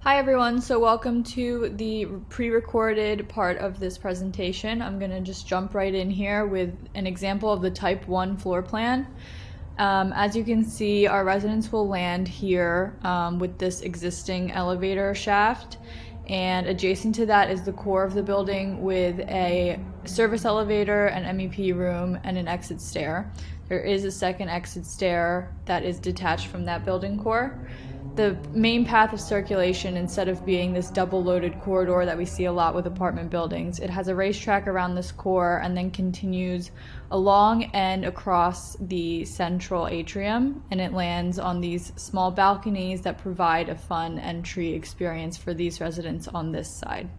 Hi everyone, so welcome to the pre-recorded part of this presentation. I'm going to just jump right in here with an example of the type 1 floor plan. As you can see, our residents will land here with this existing elevator shaft, and adjacent to that is the core of the building with a service elevator, an MEP room, and an exit stair. There is a second exit stair that is detached from that building core. The main path of circulation, instead of being this double-loaded corridor that we see a lot with apartment buildings, it has a racetrack around this core and then continues along and across the central atrium, and it lands on these small balconies that provide a fun entry experience for these residents on this side.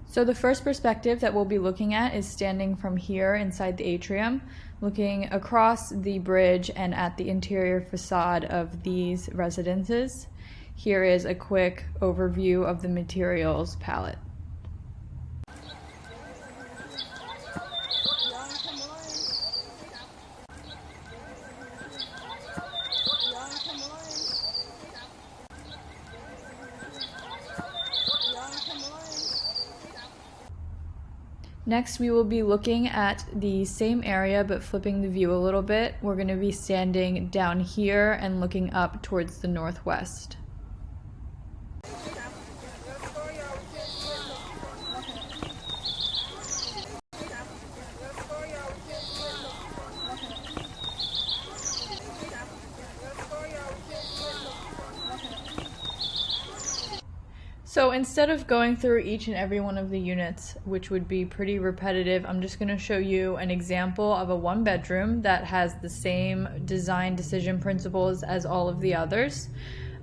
So the first perspective that we'll be looking at is standing from here inside the atrium, looking across the bridge and at the interior facade of these residences. Here is a quick overview of the materials palette. Next, we will be looking at the same area but flipping the view a little bit. We're going to be standing down here and looking up towards the northwest. So instead of going through each and every one of the units, which would be pretty repetitive, I'm just going to show you an example of a one-bedroom that has the same design decision principles as all of the others.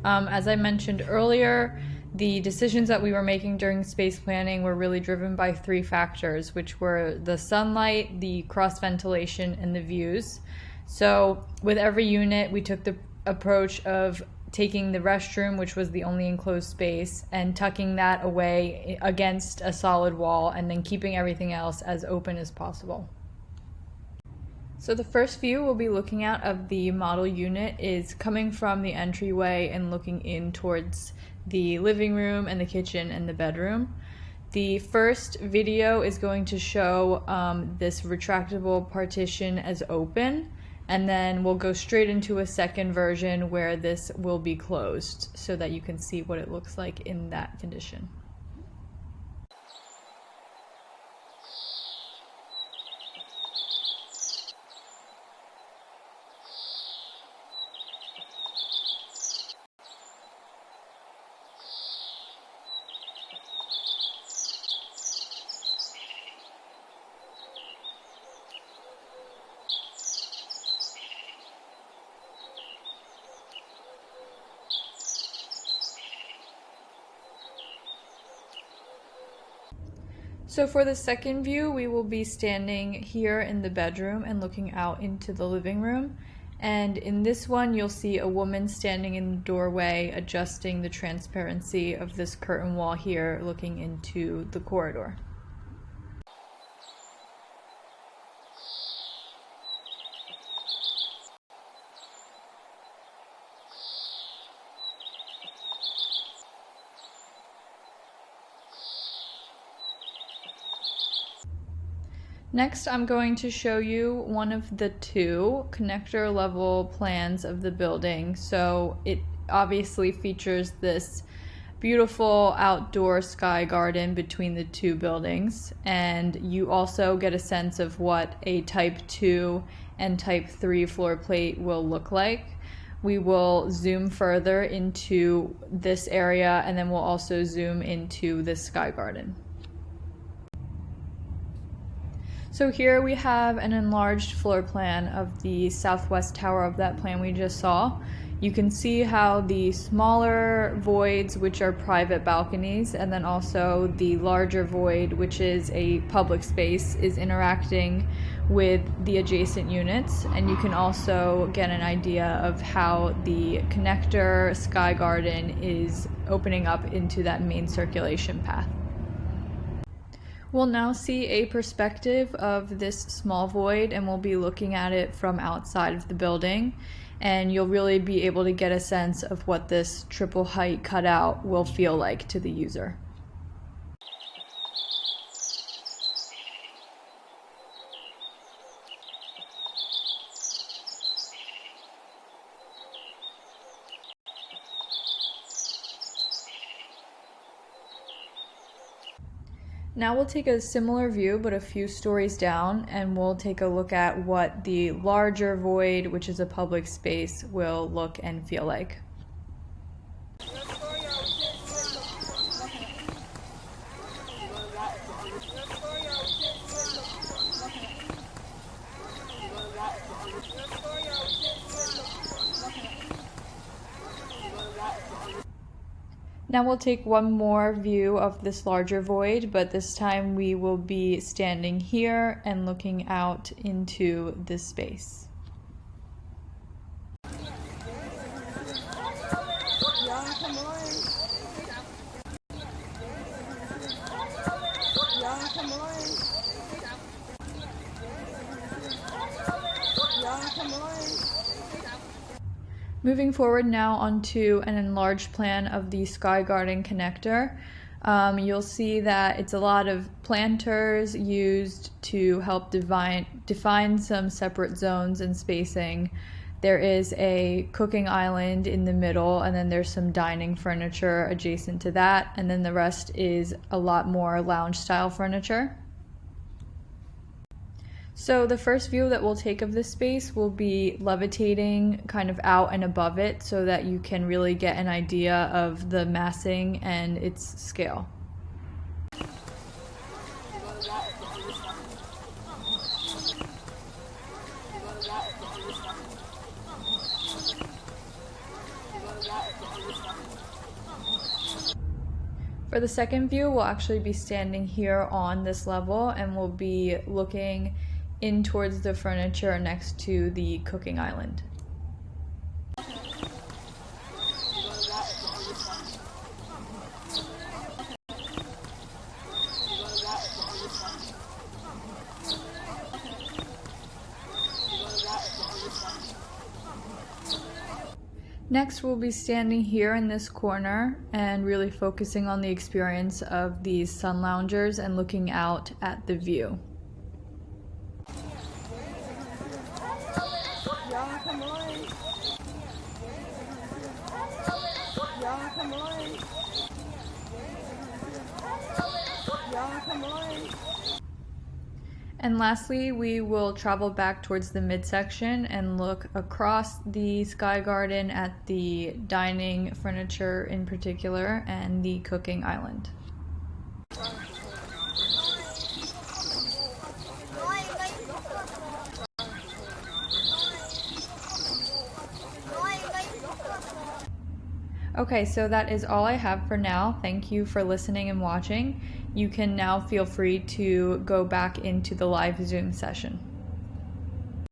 As I mentioned earlier, the decisions that we were making during space planning were really driven by three factors, which were the sunlight, the cross-ventilation, and the views. So with every unit, we took the approach of taking the restroom, which was the only enclosed space, and tucking that away against a solid wall, and then keeping everything else as open as possible. So the first view we'll be looking at of the model unit is coming from the entryway and looking in towards the living room and the kitchen and the bedroom. The first video is going to show this retractable partition as open, and then we'll go straight into a second version where this will be closed so that you can see what it looks like in that condition. So for the second view, we will be standing here in the bedroom and looking out into the living room. And in this one, you'll see a woman standing in the doorway adjusting the transparency of this curtain wall here looking into the corridor. Next, I'm going to show you one of the two connector level plans of the building. So it obviously features this beautiful outdoor sky garden between the two buildings, and you also get a sense of what a type 2 and type 3 floor plate will look like. We will zoom further into this area, and then we'll also zoom into the sky garden. So here we have an enlarged floor plan of the southwest tower of that plan we just saw. You can see how the smaller voids, which are private balconies, and then also the larger void, which is a public space, is interacting with the adjacent units. And you can also get an idea of how the connector sky garden is opening up into that main circulation path. We'll now see a perspective of this small void, and we'll be looking at it from outside of the building. and you'll really be able to get a sense of what this triple height cutout will feel like to the user. Now we'll take a similar view, but a few stories down, and we'll take a look at what the larger void, which is a public space, will look and feel like. Now we'll take one more view of this larger void, but this time we will be standing here and looking out into this space. Moving forward now onto an enlarged plan of the Sky Garden connector. You'll see that it's a lot of planters used to help define some separate zones and spacing. There is a cooking island in the middle, and then there's some dining furniture adjacent to that, and then the rest is a lot more lounge style furniture. So the first view that we'll take of this space will be levitating kind of out and above it so that you can really get an idea of the massing and its scale. For the second view, we'll actually be standing here on this level, and we'll be looking in towards the furniture next to the cooking island. Next, we'll be standing here in this corner and really focusing on the experience of these sun loungers and looking out at the view. And lastly, we will travel back towards the midsection and look across the Sky Garden at the dining furniture in particular and the cooking island. Okay, so that is all I have for now. Thank you for listening and watching. You can now feel free to go back into the live Zoom session.